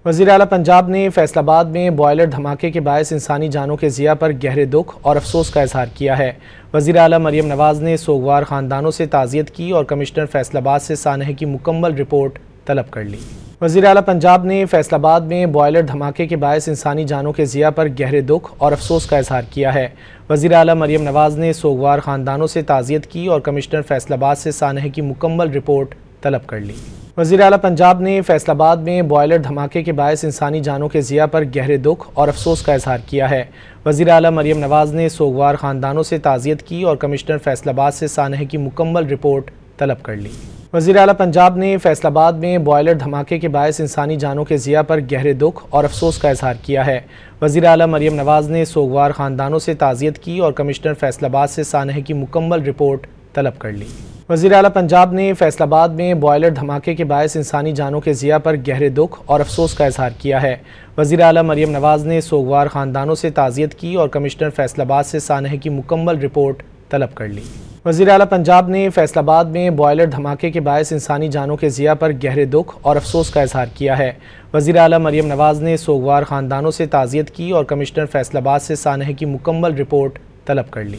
وزیر اعلیٰ پنجاب نے فیصل آباد میں بوائلر دھماکے کے باعث انسانی جانوں کے ضیاع پر گہرے دکھ اور افسوس کا اظہار کیا ہے۔ وزیر اعلیٰ مریم نواز نے سوگوار خاندانوں سے تعزیت کی اور کمشنر فیصل آباد سے سانحے کی مکمل رپورٹ طلب کر لی۔ وزیر اعلیٰ پنجاب نے فیصل آباد میں بوائلر دھماکے کے باعث انسانی جانوں کے ضیاع پر گہرے دکھ اور افسوس کا اظہار کیا ہے۔ وزیر اعلیٰ مریم نواز نے سوگوار خاندانوں سے تعزیت کی اور کمشنر فیصل آباد سے سانحے کی مکمل رپورٹ طلب کر لی۔ وزیر اعلیٰ پنجاب نے فیصل آباد میں بوائلر دھماکے کے باعث انسانی جانوں کے ضیاع پر گہرے دکھ اور افسوس کا اظہار کیا ہے۔ وزیر اعلیٰ مریم نواز نے سوگوار خاندانوں سے تعزیت کی اور کمشنر فیصل آباد سے سانحے کی مکمل رپورٹ طلب کر لی۔ وزیر اعلیٰ پنجاب نے فیصل آباد میں بوائلر دھماکے کے باعث انسانی جانوں کے ضیاع پر گہرے دکھ اور افسوس کا اظہار کیا ہے۔ وزیر اعلیٰ مریم نواز نے سوگوار خاندانوں سے تعزیت کی اور کمشنر فیصل آباد سے سانحے کی مکمل رپورٹ طلب کر لی۔ وزیر اعلیٰ پنجاب نے فیصل آباد میں بوائلر دھماکے کے باعث انسانی جانوں کے ضیاع پر گہرے دکھ اور افسوس کا اظہار کیا ہے۔ وزیر اعلیٰ مریم نواز نے سوگوار خاندانوں سے تعزیت کی اور کمشنر فیصل آباد سے سانحے کی مکمل رپورٹ طلب کر لی۔ وزیر اعلیٰ پنجاب نے فیصل آباد میں بوائلر دھماکے کے باعث انسانی جانوں کے ضیاع پر گہرے دکھ اور افسوس کا اظہار کیا ہے۔ وزیر اعلیٰ مریم نواز نے سوگوار خاندانوں سے تعزیت کی اور کمشنر فیصل آباد سے سانحے کی مکمل رپورٹ طلب کر لی۔